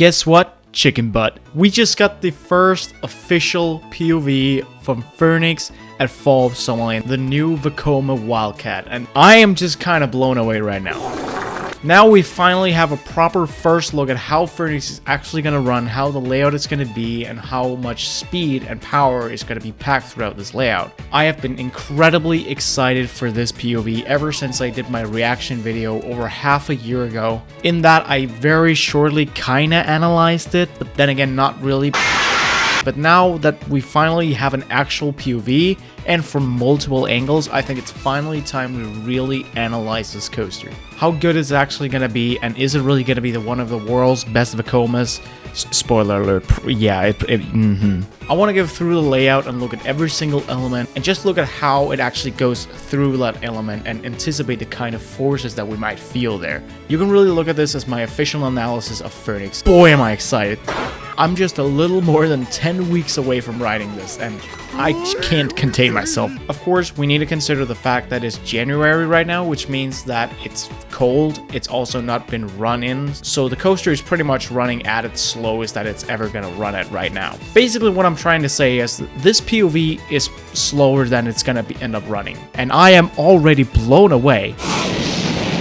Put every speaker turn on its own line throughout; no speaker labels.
Guess what? Chicken butt. We just got the first official POV from Fønix at Fårup, Sommerland, the new Vekoma Wildcat, and I am just kind of blown away right now. Now we finally have a proper first look at how Fønix is actually going to run, how the layout is going to be, and how much speed and power is going to be packed throughout this layout. I have been incredibly excited for this POV ever since I did my reaction video over half a year ago. In that, I very shortly kinda analyzed it, but then again, not really. But now that we finally have an actual POV, and from multiple angles, I think it's finally time to really analyze this coaster. How good is it actually going to be, and is it really going to be one of the world's best Vekomas? Spoiler alert, yeah, I want to go through the layout and look at every single element, and just look at how it actually goes through that element and anticipate the kind of forces that we might feel there. You can really look at this as my official analysis of Fønix. Boy, am I excited. I'm just a little more than 10 weeks away from riding this, and I can't contain myself. Of course, we need to consider the fact that it's January right now, which means that it's cold. It's also not been run in, so the coaster is pretty much running at its slowest that it's ever gonna run at right now. Basically, what I'm trying to say is this POV is slower than it's gonna end up running, and I am already blown away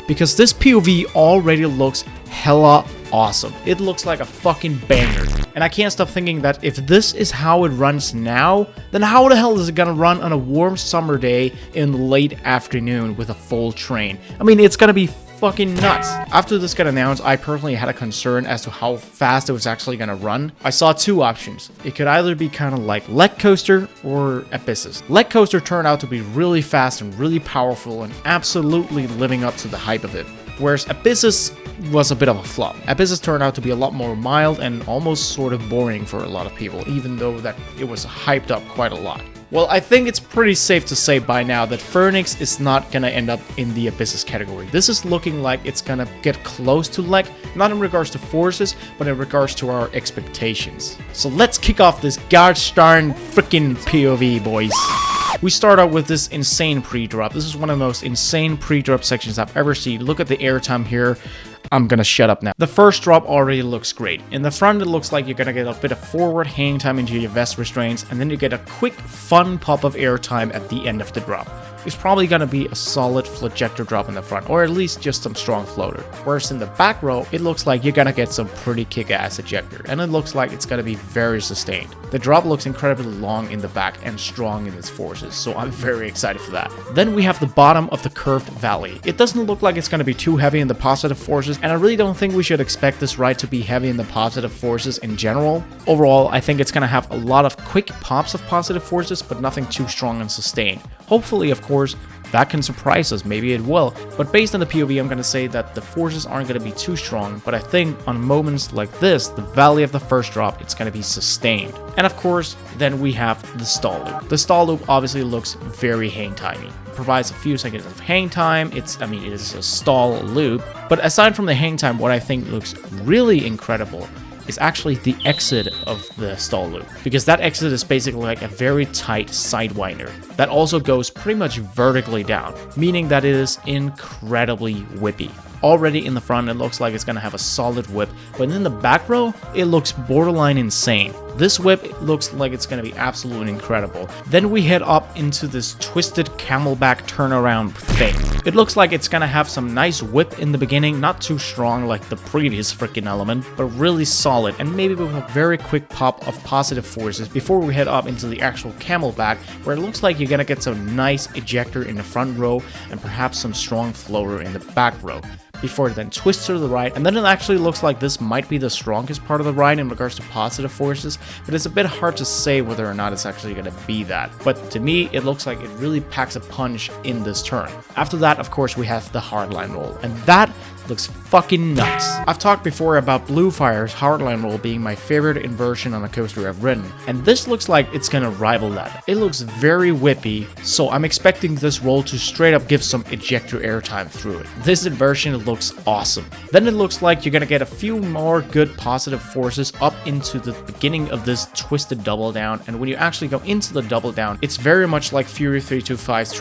because this POV already looks hella awesome. It looks like a fucking banger. And I can't stop thinking that if this is how it runs now, then how the hell is it gonna run on a warm summer day in the late afternoon with a full train? I mean, it's gonna be fucking nuts. After this got announced, I personally had a concern as to how fast it was actually gonna run. I saw two options. It could either be kind of like Leg Coaster or Abyssus. Leg Coaster turned out to be really fast and really powerful and absolutely living up to the hype of it. Whereas Abyssus was a bit of a flop. Abyssus turned out to be a lot more mild and almost sort of boring for a lot of people, even though that it was hyped up quite a lot. Well, I think it's pretty safe to say by now that Fønix is not gonna end up in the Abyssus category. This is looking like it's gonna get close to Leg, not in regards to forces, but in regards to our expectations. So let's kick off this gosh darn freaking POV, boys. We start out with this insane pre-drop. This is one of the most insane pre-drop sections I've ever seen. Look at the airtime here. I'm gonna shut up now. The first drop already looks great. In the front, it looks like you're gonna get a bit of forward hang time into your vest restraints, and then you get a quick, fun pop of airtime at the end of the drop. It's probably gonna be a solid flojector drop in the front, or at least just some strong floater. Whereas in the back row, it looks like you're gonna get some pretty kick-ass ejector, and it looks like it's gonna be very sustained. The drop looks incredibly long in the back and strong in its forces, so I'm very excited for that. Then we have the bottom of the curved valley. It doesn't look like it's gonna be too heavy in the positive forces, and I really don't think we should expect this ride to be heavy in the positive forces in general. Overall, I think it's gonna have a lot of quick pops of positive forces, but nothing too strong and sustained. Hopefully, of course, that can surprise us, maybe it will, but based on the POV, I'm gonna say that the forces aren't gonna be too strong, but I think on moments like this, the valley of the first drop, it's gonna be sustained. And of course, then we have the stall loop. The stall loop obviously looks very hang-timey. It provides a few seconds of hang time. It is a stall loop, but aside from the hang time, what I think looks really incredible is actually the exit of the stall loop, because that exit is basically like a very tight sidewinder that also goes pretty much vertically down, meaning that it is incredibly whippy. Already in the front, it looks like it's gonna have a solid whip, but in the back row, it looks borderline insane. This whip looks like it's gonna be absolutely incredible. Then we head up into this twisted camelback turnaround thing. It looks like it's gonna have some nice whip in the beginning, not too strong like the previous freaking element, but really solid, and maybe with a very quick pop of positive forces before we head up into the actual camelback, where it looks like you're gonna get some nice ejector in the front row and perhaps some strong floater in the back row, before it then twists to the right, and then it actually looks like this might be the strongest part of the ride in regards to positive forces, but it's a bit hard to say whether or not it's actually going to be that. But to me, it looks like it really packs a punch in this turn. After that, of course, we have the hardline roll, and that looks fucking nuts. I've talked before about Blue Fire's hardline roll being my favorite inversion on a coaster I've ridden, and this looks like it's gonna rival that. It looks very whippy, so I'm expecting this roll to straight up give some ejector airtime through it. This inversion looks awesome. Then it looks like you're gonna get a few more good positive forces up into the beginning of this twisted double down, and when you actually go into the double down, it's very much like Fury 325's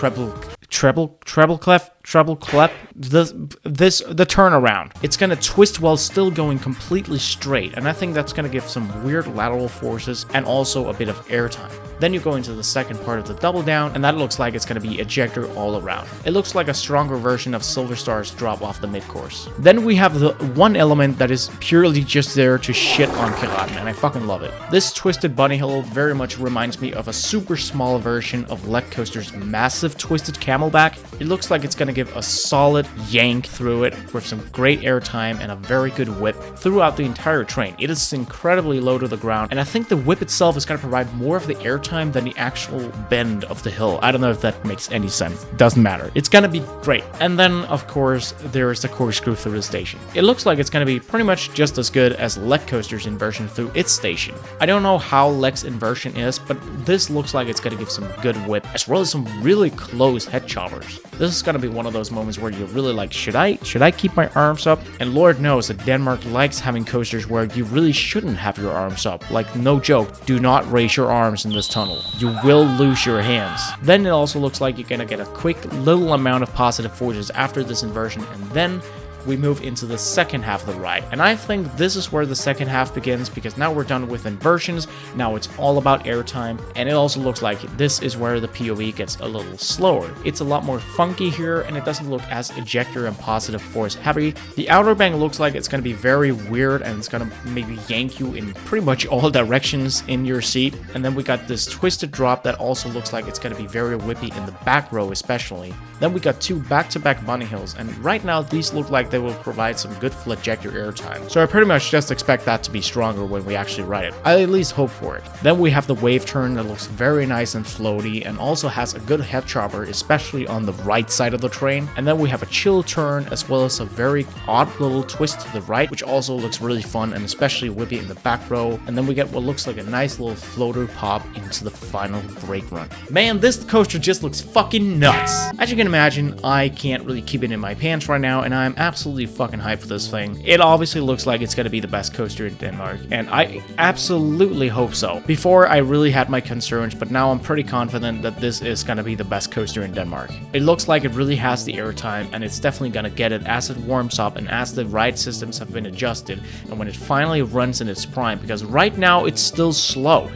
the turnaround. It's gonna twist while still going completely straight, and I think that's gonna give some weird lateral forces and also a bit of airtime. Then you go into the second part of the double down, and that looks like it's gonna be ejector all around. It looks like a stronger version of Silver Star's drop off the mid-course. Then we have the one element that is purely just there to shit on Piraten, and I fucking love it. This twisted bunny hill very much reminds me of a super small version of Lek Coaster's massive twisted camelback. It looks like it's gonna give a solid yank through it with some great airtime and a very good whip throughout the entire train. It is incredibly low to the ground, and I think the whip itself is gonna provide more of the airtime than the actual bend of the hill. I don't know if that makes any sense. Doesn't matter. It's gonna be great. And then, of course, there is the corkscrew through the station. It looks like it's gonna be pretty much just as good as Lek Coaster's inversion through its station. I don't know how Lek's inversion is, but this looks like it's gonna give some good whip, as well as some really close head choppers. This is gonna be one of those moments where you're really like, should I keep my arms up? And Lord knows that Denmark likes having coasters where you really shouldn't have your arms up. Like, no joke, do not raise your arms in this tunnel. You will lose your hands. Then it also looks like you're gonna get a quick little amount of positive forces after this inversion, and then we move into the second half of the ride. And I think this is where the second half begins, because now we're done with inversions. Now it's all about airtime, and it also looks like this is where the POV gets a little slower. It's a lot more funky here, and it doesn't look as ejector and positive force heavy. The outer bank looks like it's going to be very weird, and it's going to maybe yank you in pretty much all directions in your seat. And then we got this twisted drop that also looks like it's going to be very whippy in the back row especially. Then we got two back-to-back bunny hills, and right now these look like they will provide some good ejector airtime. So I pretty much just expect that to be stronger when we actually ride it. I at least hope for it. Then we have the wave turn that looks very nice and floaty, and also has a good head chopper, especially on the right side of the train. And then we have a chill turn, as well as a very odd little twist to the right, which also looks really fun and especially whippy in the back row. And then we get what looks like a nice little floater pop into the final brake run. Man, this coaster just looks fucking nuts. As you can imagine, I can't really keep it in my pants right now, and I'm absolutely fucking hyped for this thing. It obviously looks like it's gonna be the best coaster in Denmark, and I absolutely hope so. Before, I really had my concerns, but now I'm pretty confident that this is gonna be the best coaster in Denmark. It looks like it really has the airtime, and it's definitely gonna get it as it warms up and as the ride systems have been adjusted, and when it finally runs in its prime, because right now it's still slow.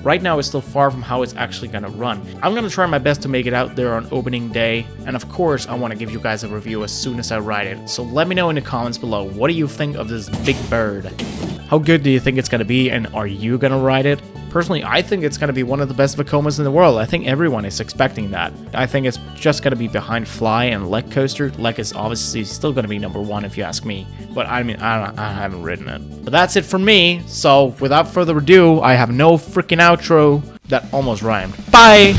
Right now it's still far from how it's actually gonna run. I'm gonna try my best to make it out there on opening day, and of course I want to give you guys a review as soon as I ride it. So let me know in the comments below, what do you think of this big bird? How good do you think it's gonna be, and are you gonna ride it? Personally, I think it's gonna be one of the best Vekomas in the world. I think everyone is expecting that. I think it's just gonna be behind Fly and Lek Coaster. Lek is obviously still gonna be #1 if you ask me, but I mean, I haven't ridden it. But that's it for me, so without further ado, I have no freaking outro. That almost rhymed. Bye!